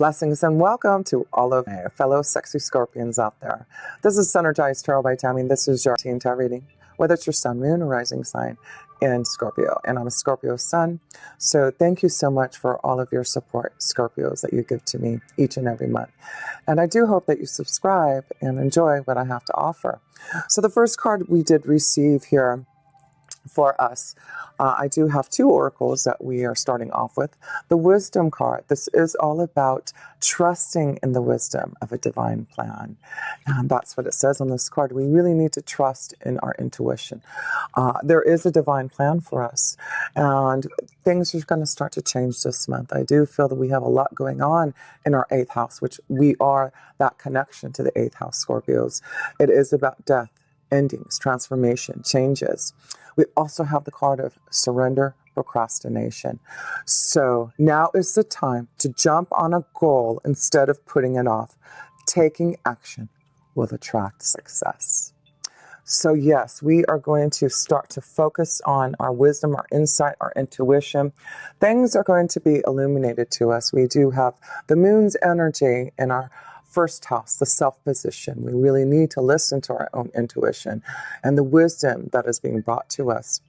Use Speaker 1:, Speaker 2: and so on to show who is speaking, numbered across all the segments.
Speaker 1: Blessings and welcome to all of my fellow sexy scorpions out there. This is Synergized Tarot by Tammy. This is your team tarot reading, whether it's your sun, moon, or rising sign in Scorpio. And I'm a Scorpio sun. So thank you so much for all of your support, Scorpios, that you give to me each and every month. And I do hope that you subscribe and enjoy what I have to offer. So the first card we did receive here for us, I do have two oracles that we are starting off with. The wisdom card. This is all about trusting in the wisdom of a divine plan. And that's what it says on this card. We really need to trust in our intuition. There is a divine plan for us, and things are going to start to change this month. I do feel that we have a lot going on in our 8th house, which we are that connection to the 8th house Scorpios. It is about death, endings, transformation, changes. We also have the card of surrender, procrastination. So now is the time to jump on a goal instead of putting it off. Taking action will attract success. So yes, we are going to start to focus on our wisdom, our insight, our intuition. Things are going to be illuminated to us. We do have the moon's energy in our first house, the self position. We really need to listen to our own intuition and the wisdom that is being brought to us.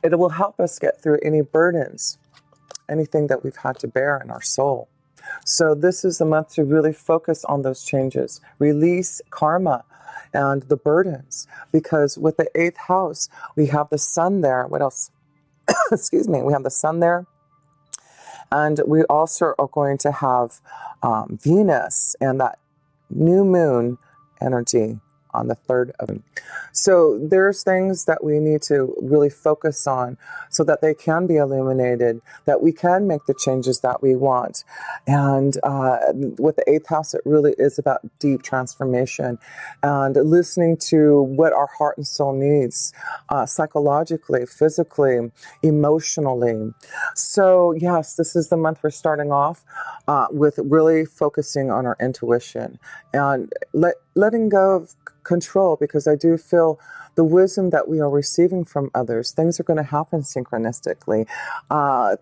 Speaker 1: It will help us get through any burdens, anything that we've had to bear in our soul. So this is the month to really focus on those changes, release karma and the burdens, because with the 8th house, we have the sun there. What else? Excuse me. We have the sun there. And we also are going to have Venus and that new moon energy on the 3rd of June. So there's things that we need to really focus on so that they can be illuminated, that we can make the changes that we want. And with the 8th house, it really is about deep transformation and listening to what our heart and soul needs, psychologically, physically, emotionally. So yes, this is the month we're starting off with really focusing on our intuition and letting go of control, because I do feel the wisdom that we are receiving from others, things are going to happen synchronistically.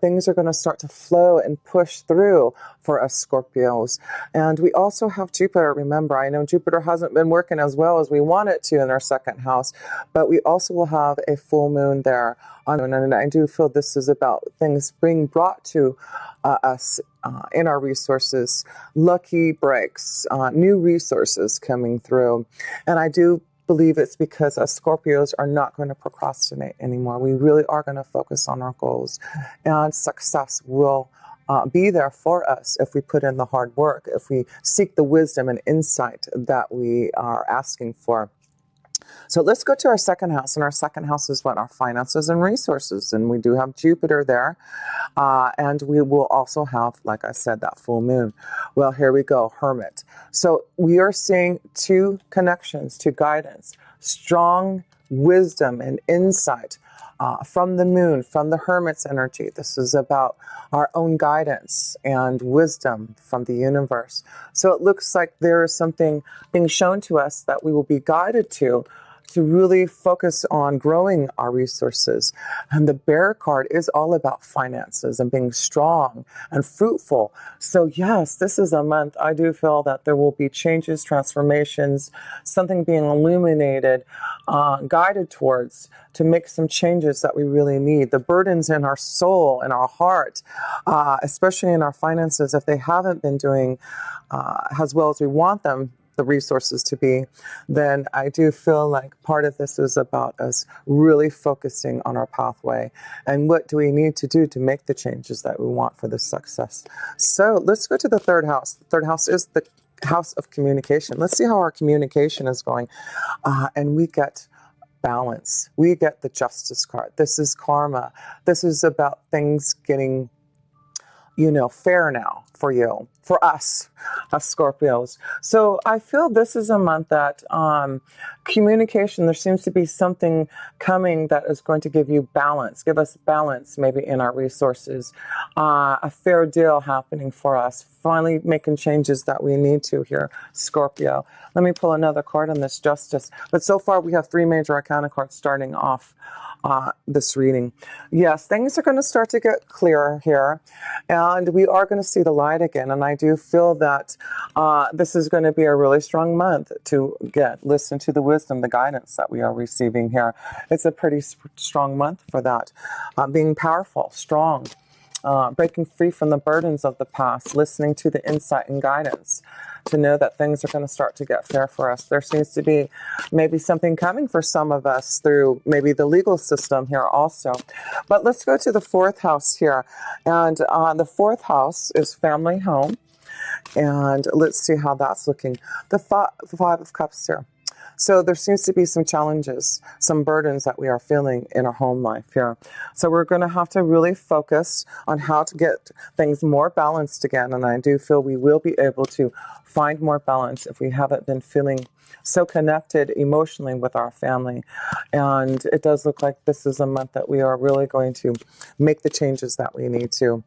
Speaker 1: Things are going to start to flow and push through for us Scorpios. And we also have Jupiter. Remember, I know Jupiter hasn't been working as well as we want it to in our 2nd house, but we also will have a full moon there. And I do feel this is about things being brought to us in our resources, lucky breaks, new resources coming through. And I do believe it's because us Scorpios are not going to procrastinate anymore. We really are going to focus on our goals, and success will be there for us if we put in the hard work, if we seek the wisdom and insight that we are asking for. So let's go to our 2nd house, and our 2nd house is what? Our finances and resources, and we do have Jupiter there, and we will also have, like I said, that full moon. Well, here we go, Hermit. So we are seeing two connections to guidance, strong wisdom and insight from the moon, from the Hermit's energy. This is about our own guidance and wisdom from the universe. So it looks like there is something being shown to us that we will be guided to really focus on growing our resources. And the Bear card is all about finances and being strong and fruitful. So yes, this is a month I do feel that there will be changes, transformations, something being illuminated, guided towards to make some changes that we really need. The burdens in our soul and our heart, especially in our finances, if they haven't been doing as well as we want them, the resources to be, then I do feel like part of this is about us really focusing on our pathway and what do we need to do to make the changes that we want for the success. So let's go to the 3rd house. The 3rd house is the house of communication. Let's see how our communication is going. And we get balance. We get the Justice card. This is karma. This is about things getting fair now for you, for us Scorpios. So I feel this is a month that communication, there seems to be something coming that is going to give us balance maybe in our resources, a fair deal happening for us, finally making changes that we need to here, Scorpio. Let me pull another card on this Justice. But so far we have 3 major arcana cards starting off this reading. Yes, things are going to start to get clearer here, and we are going to see the light again. And I do feel that this is going to be a really strong month to listen to the wisdom, the guidance that we are receiving here. It's a pretty strong month for that. Being powerful, strong, breaking free from the burdens of the past, listening to the insight and guidance to know that things are going to start to get fair for us. There seems to be maybe something coming for some of us through maybe the legal system here also. But let's go to the fourth house here. And the fourth house is family home. And let's see how that's looking. The Five of Cups here. So there seems to be some challenges, some burdens that we are feeling in our home life here. So we're going to have to really focus on how to get things more balanced again. And I do feel we will be able to find more balance if we haven't been feeling so connected emotionally with our family. And it does look like this is a month that we are really going to make the changes that we need to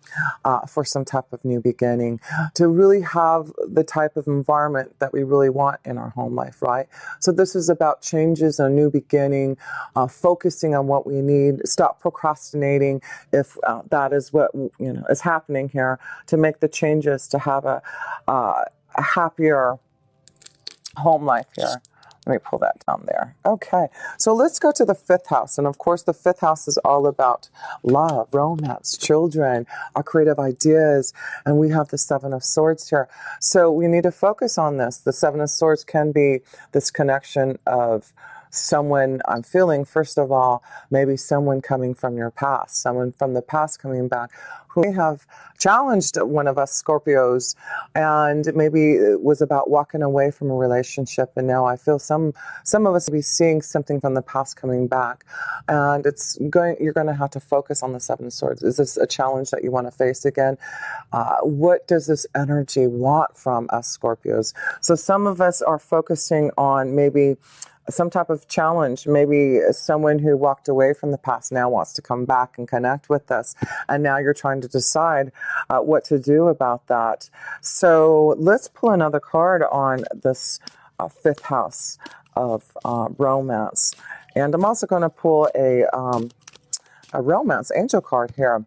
Speaker 1: for some type of new beginning, to really have the type of environment that we really want in our home life, right? So this is about changes, a new beginning, focusing on what we need, stop procrastinating if that is what is happening here, to make the changes to have a happier home life here. Let me pull that down there. Okay, so let's go to the fifth house. And of course, the fifth house is all about love, romance, children, our creative ideas. And we have the Seven of Swords here. So we need to focus on this. The Seven of Swords can be this connection of someone I'm feeling, first of all, maybe someone coming from your past, someone from the past coming back who may have challenged one of us Scorpios, and maybe it was about walking away from a relationship. And now I feel some of us will be seeing something from the past coming back, and you're going to have to focus on the Seven of Swords. Is this a challenge that you want to face again? What does this energy want from us Scorpios? So some of us are focusing on maybe some type of challenge. Maybe someone who walked away from the past now wants to come back and connect with us. And now you're trying to decide what to do about that. So let's pull another card on this fifth house of romance. And I'm also going to pull a romance angel card here.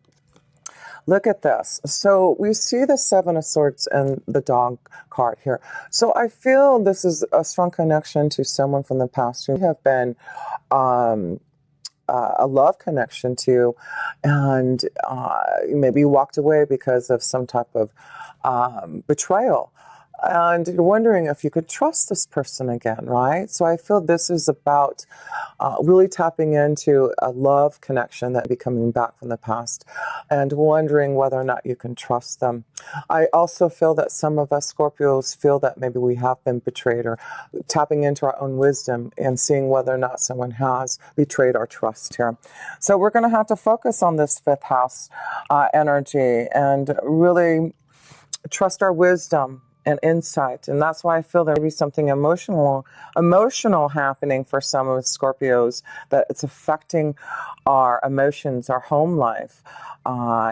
Speaker 1: Look at this. So we see the Seven of Swords and the dog card here. So I feel this is a strong connection to someone from the past who have been a love connection to, and maybe you walked away because of some type of betrayal. And you're wondering if you could trust this person again, right? So I feel this is about really tapping into a love connection that be coming back from the past and wondering whether or not you can trust them. I also feel that some of us Scorpios feel that maybe we have been betrayed, or tapping into our own wisdom and seeing whether or not someone has betrayed our trust here. So we're going to have to focus on this fifth house energy and really trust our wisdom and insight. And that's why I feel there may be something emotional happening for some of us Scorpios, that it's affecting our emotions, our home life.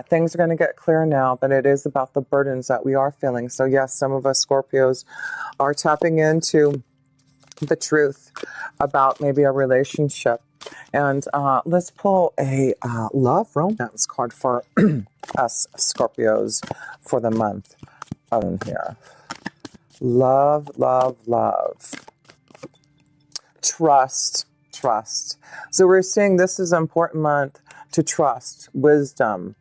Speaker 1: Things are going to get clear now, but it is about the burdens that we are feeling. So yes, some of us Scorpios are tapping into the truth about maybe a relationship. And let's pull a love romance card for us Scorpios for the month of here. Love, love, love. Trust, trust. So we're seeing this is an important month to trust, wisdom,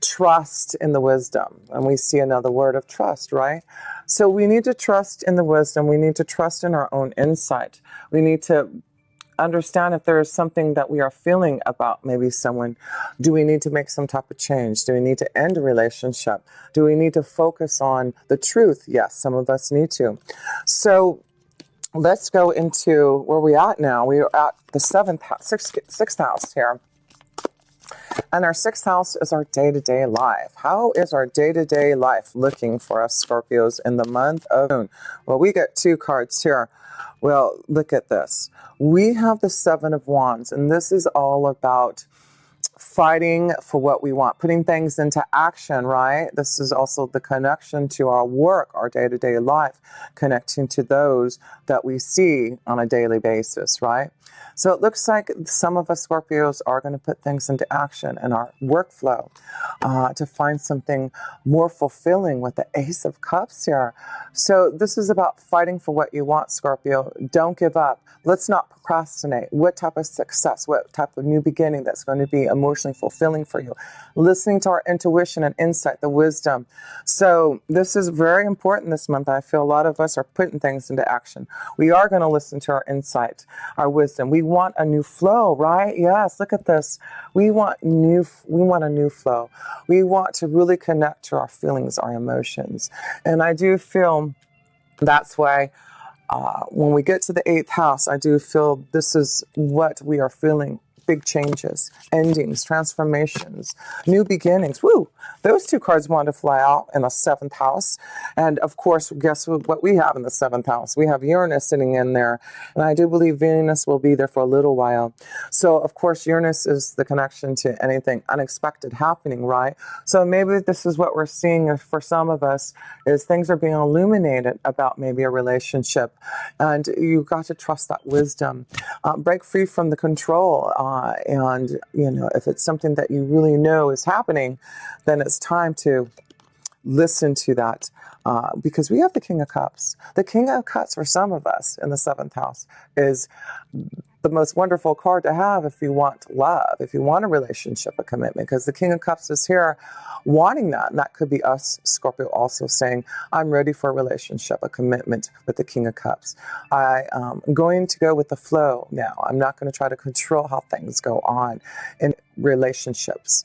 Speaker 1: trust in the wisdom. And we see another word of trust, right? So we need to trust in the wisdom. We need to trust in our own insight. We need to understand if there is something that we are feeling about maybe someone. Do we need to make some type of change? Do we need to end a relationship? Do we need to focus on the truth? Yes, some of us need to. So let's go into where we're at now. We are at the sixth house here. And our sixth house is our day-to-day life. How is our day-to-day life looking for us Scorpios in the month of June? Well, we get two cards here. Well, look at this. We have the Seven of Wands, and this is all about fighting for what we want, putting things into action, right? This is also the connection to our work, our day-to-day life, connecting to those that we see on a daily basis, right? So it looks like some of us Scorpios are going to put things into action in our workflow to find something more fulfilling with the Ace of Cups here. So this is about fighting for what you want, Scorpio. Don't give up. Let's not procrastinate. What type of success, what type of new beginning that's going to be emotionally fulfilling for you? Listening to our intuition and insight, the wisdom. So this is very important this month. I feel a lot of us are putting things into action. We are going to listen to our insight, our wisdom. We want a new flow, right? Yes, look at this. We want a new flow. We want to really connect to our feelings, our emotions. And I do feel that's why when we get to the 8th house, I do feel this is what we are feeling. Big changes, endings, transformations, new beginnings. Woo! Those 2 cards want to fly out in the 7th house. And of course, guess what we have in the 7th house? We have Uranus sitting in there. And I do believe Venus will be there for a little while. So of course, Uranus is the connection to anything unexpected happening, right? So maybe this is what we're seeing for some of us is things are being illuminated about maybe a relationship. And you got to trust that wisdom. Break free from the control. And, you know, if it's something that you really know is happening, then it's time to listen to that because we have the King of Cups. The King of Cups for some of us in the 7th house is the most wonderful card to have if you want love, if you want a relationship, a commitment, because the King of Cups is here wanting that. And that could be us, Scorpio, also saying, I'm ready for a relationship, a commitment with the King of Cups. I'm going to go with the flow now. I'm not going to try to control how things go on in relationships.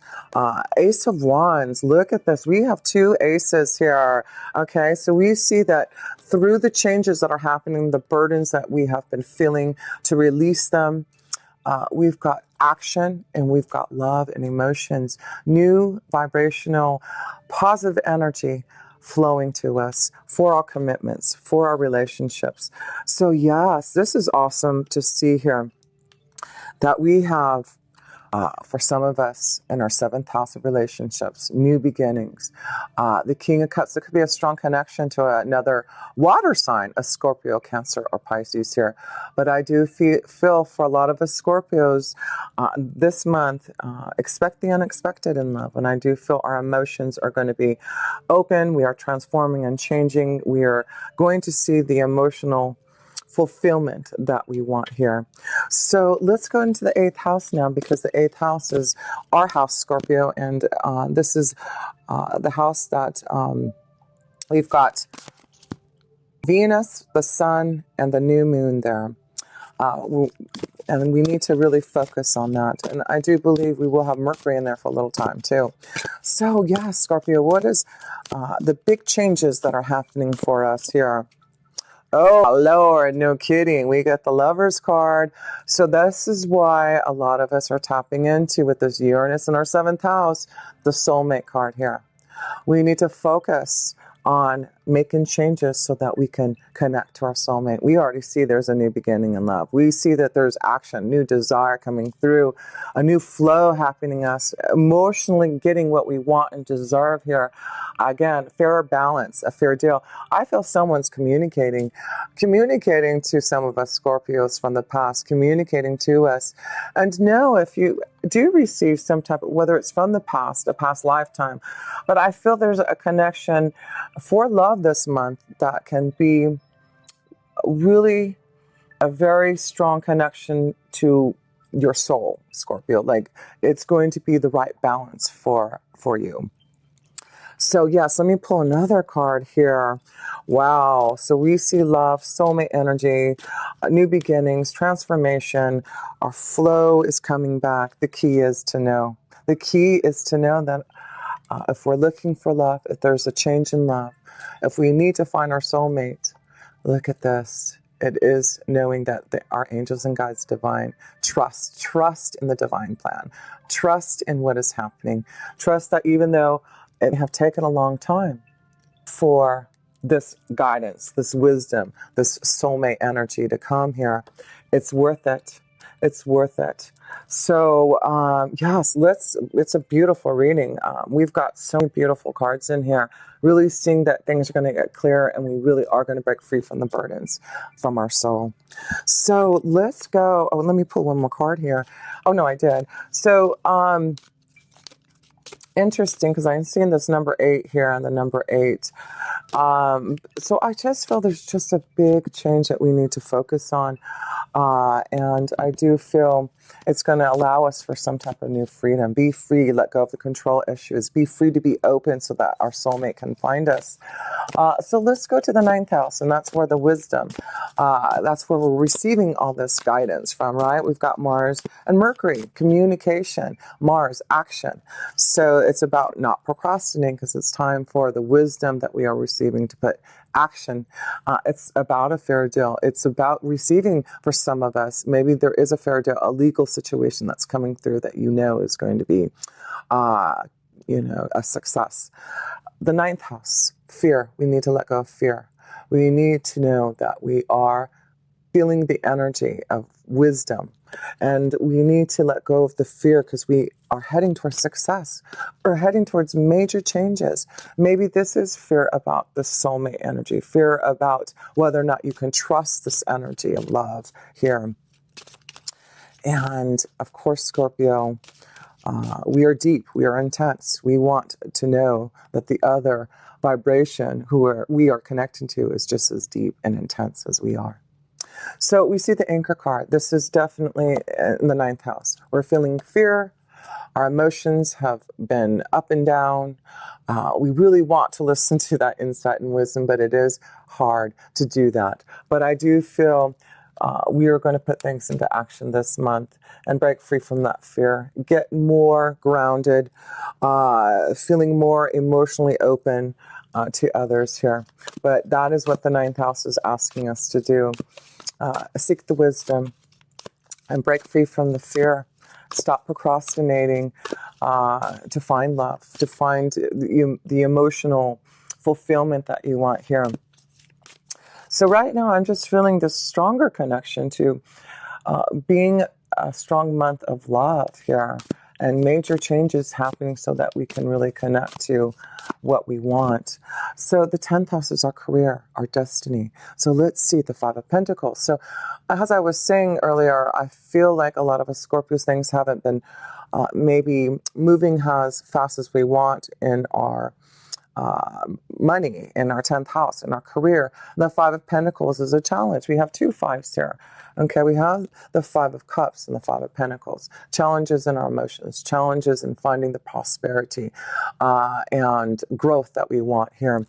Speaker 1: Ace of Wands, look at this. We have 2 aces here. Okay, so we see that through the changes that are happening, the burdens that we have been feeling, to release them, we've got action and we've got love and emotions, new vibrational, positive energy flowing to us for our commitments, for our relationships. So yes, this is awesome to see here that we have for some of us in our 7th house of relationships, new beginnings. The King of Cups, it could be a strong connection to another water sign, a Scorpio, Cancer, or Pisces here. But I do feel for a lot of us Scorpios this month, expect the unexpected in love. And I do feel our emotions are going to be open. We are transforming and changing. We are going to see the emotional fulfillment that we want here. So let's go into the 8th house now, because the 8th house is our house, Scorpio, and this is the house that we've got Venus, the Sun, and the new moon there. And we need to really focus on that. And I do believe we will have Mercury in there for a little time too. So yeah, Scorpio, what is the big changes that are happening for us here? Oh, Lord, no kidding. We got the Lover's card. So this is why a lot of us are tapping into, with this Uranus in our 7th house, the Soulmate card here. We need to focus on making changes so that we can connect to our soulmate. We already see there's a new beginning in love. We see that there's action, new desire coming through, a new flow happening us, emotionally getting what we want and deserve here. Again, fairer balance, a fair deal. I feel someone's communicating to some of us Scorpios from the past, communicating to us. And know if you do receive some type of, whether it's from the past, a past lifetime, but I feel there's a connection for love this month that can be really a very strong connection to your soul, Scorpio. Like, it's going to be the right balance for you. So yes, let me pull another card here. Wow. So we see love, soulmate energy, new beginnings, transformation. Our flow is coming back. The key is to know. The key is to know that if we're looking for love, if there's a change in love, if we need to find our soulmate, look at this. It is knowing that our angels and guides divine. Trust in the divine plan. Trust in what is happening. Trust that even though it have taken a long time for this guidance, this wisdom, this soulmate energy to come here, it's worth it. It's worth it. So yes, it's a beautiful reading. We've got so many beautiful cards in here, really seeing that things are going to get clear and we really are going to break free from the burdens from our soul. So let's go. Oh, let me pull one more card here. Oh no, I did. So interesting, because I'm seeing this number 8 here and the number 8. So I just feel there's just a big change that we need to focus on. And I do feel it's going to allow us for some type of new freedom. Be free, let go of the control issues. Be free to be open so that our soulmate can find us. So let's go to the 9th house, and that's where the wisdom, that's where we're receiving all this guidance from, right? We've got Mars and Mercury, communication, Mars, action. So it's about not procrastinating, because it's time for the wisdom that we are receiving to put action. It's about a fair deal. It's about receiving, for some of us, maybe there is a fair deal, a legal situation that's coming through that you know is going to be, a success. The 9th house, fear. We need to let go of fear. We need to know that we are feeling the energy of wisdom. And we need to let go of the fear, because we are heading towards success. We're heading towards major changes. Maybe this is fear about the soulmate energy, fear about whether or not you can trust this energy of love here. And of course, Scorpio, we are deep, we are intense. We want to know that the other vibration we are connecting to is just as deep and intense as we are. So we see the anchor card. This is definitely in the 9th house. We're feeling fear. Our emotions have been up and down. We really want to listen to that insight and wisdom, but it is hard to do that. But I do feel we are going to put things into action this month and break free from that fear. Get more grounded, feeling more emotionally open to others here. But that is what the 9th house is asking us to do. Seek the wisdom and break free from the fear. Stop procrastinating to find love, to find the emotional fulfillment that you want here. So right now, I'm just feeling this stronger connection to being a strong month of love here, and major changes happening so that we can really connect to what we want. So the 10th house is our career, our destiny. So let's see the 5 of Pentacles. So as I was saying earlier, I feel like a lot of us Scorpios, things haven't been maybe moving as fast as we want in our money, in our 10th house, in our career. The 5 of Pentacles is a challenge. We have 2 5s here. Okay, we have the 5 of Cups and the 5 of Pentacles. Challenges in our emotions, challenges in finding the prosperity and growth that we want here.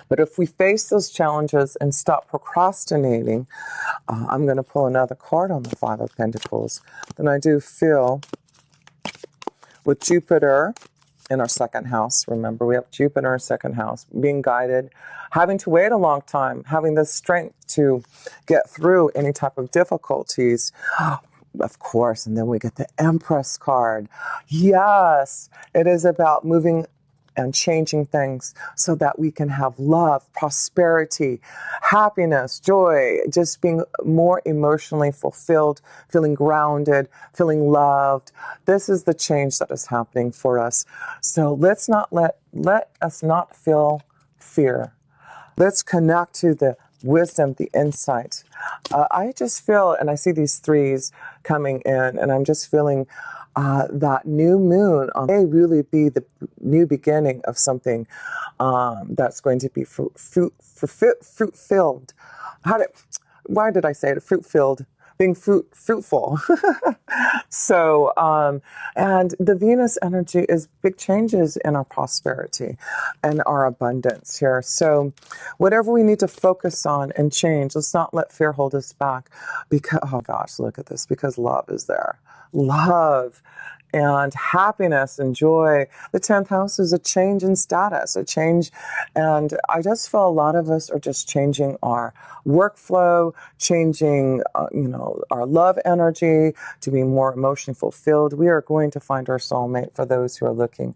Speaker 1: But if we face those challenges and stop procrastinating, I'm going to pull another card on the 5 of Pentacles. Then I do feel with Jupiter in our 2nd house, remember we have Jupiter in 2nd house, being guided, having to wait a long time, having the strength to get through any type of difficulties. Of course, and then we get the Empress card. Yes, it is about moving and changing things so that we can have love, prosperity, happiness, joy, just being more emotionally fulfilled, feeling grounded, feeling loved. This is the change that is happening for us. So let's not let us not feel fear. Let's connect to the wisdom, the insight. I just feel, and I see these 3s coming in, and I'm just feeling that new moon may really be the new beginning of something that's going to be fruit-filled. Why did I say it? Fruit-filled. Being fruitful. So, and the Venus energy is big changes in our prosperity and our abundance here. So whatever we need to focus on and change, let's not let fear hold us back, because, oh gosh, look at this, because love is there. Love and happiness and joy. The 10th house is a change in status, a change. And I just feel a lot of us are just changing our workflow, changing, our love energy to be more emotionally fulfilled. We are going to find our soulmate. For those who are looking,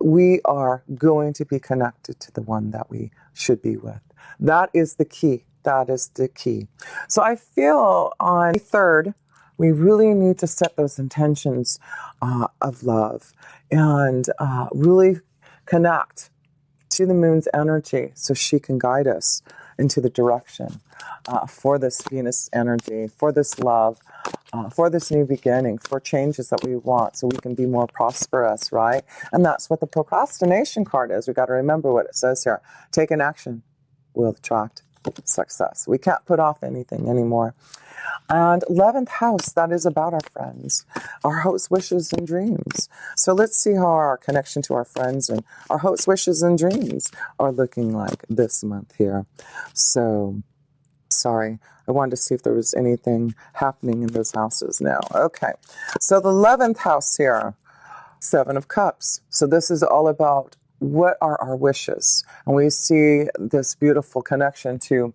Speaker 1: we are going to be connected to the one that we should be with. That is the key. That is the key. So I feel on the 3rd, we really need to set those intentions of love and really connect to the moon's energy so she can guide us into the direction for this Venus energy, for this love, for this new beginning, for changes that we want so we can be more prosperous, right? And that's what the procrastination card is. We got to remember what it says here. Take an action will attract success. We can't put off anything anymore. And 11th house, that is about our friends, our hopes, wishes, and dreams. So let's see how our connection to our friends and our hopes, wishes, and dreams are looking like this month here. So, sorry, I wanted to see if there was anything happening in those houses now. Okay, so the 11th house here, 7 of Cups. So this is all about what are our wishes. And we see this beautiful connection to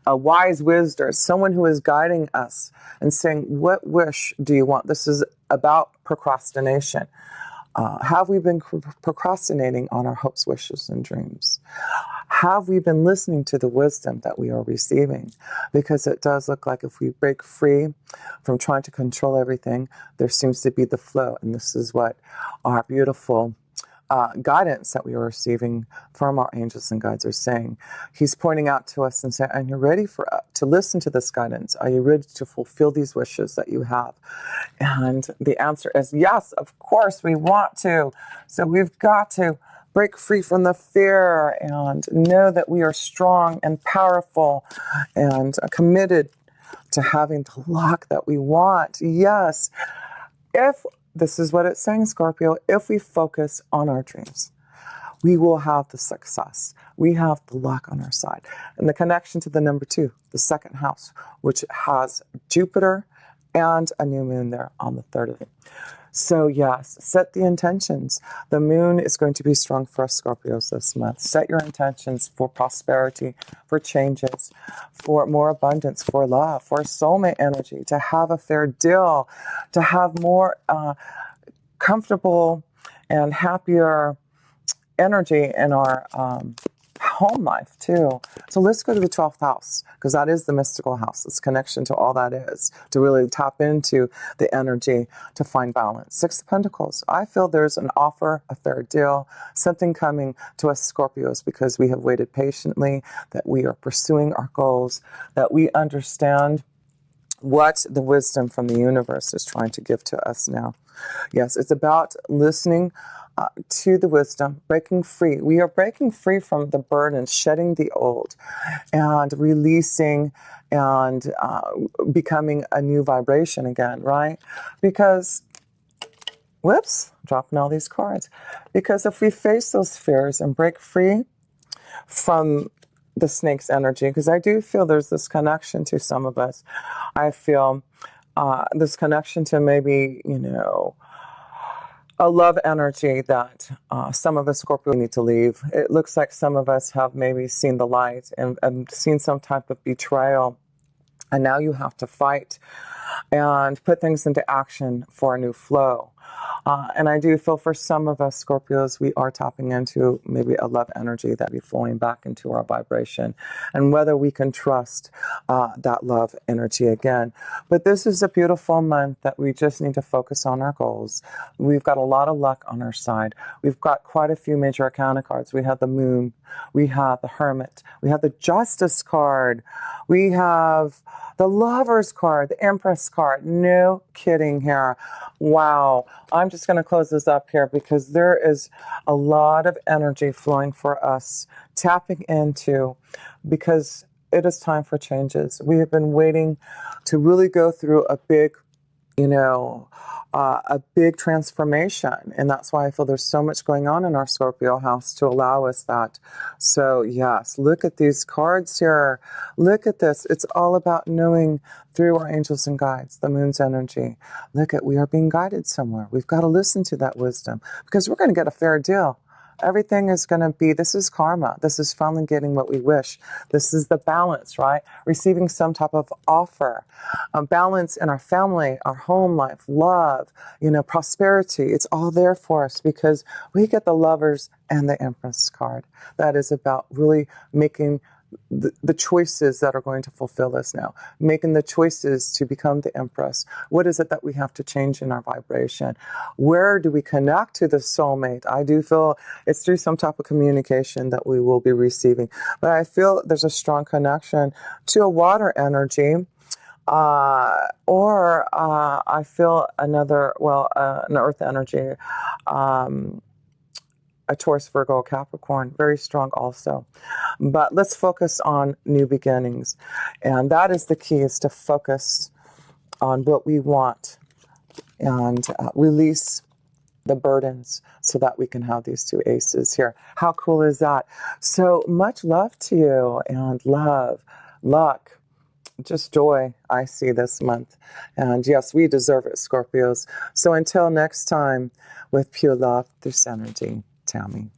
Speaker 1: a wise wisdom, someone who is guiding us and saying, what wish do you want? This is about procrastination. Have we been procrastinating on our hopes, wishes, and dreams? Have we been listening to the wisdom that we are receiving? Because it does look like if we break free from trying to control everything, there seems to be the flow. And this is what our beautiful guidance that we are receiving from our angels and guides are saying. He's pointing out to us and saying, "And you're ready to listen to this guidance? Are you ready to fulfill these wishes that you have?" And the answer is yes, of course we want to. So we've got to break free from the fear and know that we are strong and powerful and committed to having the luck that we want. Yes. This is what it's saying, Scorpio. If we focus on our dreams, we will have the success. We have the luck on our side. And the connection to the number 2, the 2nd house, which has Jupiter and a new moon there on the 3rd of it. So yes, set the intentions. The moon is going to be strong for us Scorpios this month. Set your intentions for prosperity, for changes, for more abundance, for love, for soulmate energy, to have a fair deal, to have more comfortable and happier energy in our home life too. So let's go to the 12th house, because that is the mystical house. It's connection to all that is, to really tap into the energy to find balance. 6 of Pentacles. I feel there's an offer, a fair deal, something coming to us Scorpios because we have waited patiently, that we are pursuing our goals, that we understand what the wisdom from the universe is trying to give to us now. Yes, it's about listening to the wisdom, breaking free. We are breaking free from the burdens, shedding the old, and releasing and becoming a new vibration again, right? Because, whoops, dropping all these cards. Because if we face those fears and break free from the snake's energy, because I do feel there's this connection to some of us. I feel this connection to maybe, a love energy that some of us Scorpio need to leave. It looks like some of us have maybe seen the light and seen some type of betrayal. And now you have to fight and put things into action for a new flow. And I do feel for some of us Scorpios, we are tapping into maybe a love energy that be flowing back into our vibration, and whether we can trust that love energy again. But this is a beautiful month that we just need to focus on our goals. We've got a lot of luck on our side. We've got quite a few major arcana cards. We have the Moon, we have the Hermit, we have the Justice card, we have the Lovers card, the Empress card. No kidding here. Wow. I'm just going to close this up here because there is a lot of energy flowing for us, tapping into, because it is time for changes. We have been waiting to really go through a big, a big transformation. And that's why I feel there's so much going on in our Scorpio house to allow us that. So yes, look at these cards here. Look at this. It's all about knowing through our angels and guides, the moon's energy. Look at, we are being guided somewhere. We've got to listen to that wisdom because we're going to get a fair deal. Everything is going to be, this is karma. This is finally getting what we wish. This is the balance, right? Receiving some type of offer, a balance in our family, our home life, love, prosperity. It's all there for us because we get the Lovers and the Empress card. That is about really making the choices that are going to fulfill us now, making the choices to become the Empress. What is it that we have to change in our vibration? Where do we connect to the soulmate? I do feel it's through some type of communication that we will be receiving, but I feel there's a strong connection to a water energy. Or I feel an earth energy, a Taurus, Virgo, Capricorn, very strong also. But let's focus on new beginnings. And that is the key, is to focus on what we want and release the burdens so that we can have these two aces here. How cool is that? So much love to you, and love, luck, just joy I see this month. And yes, we deserve it, Scorpios. So until next time, with pure love, this energy, Tammy.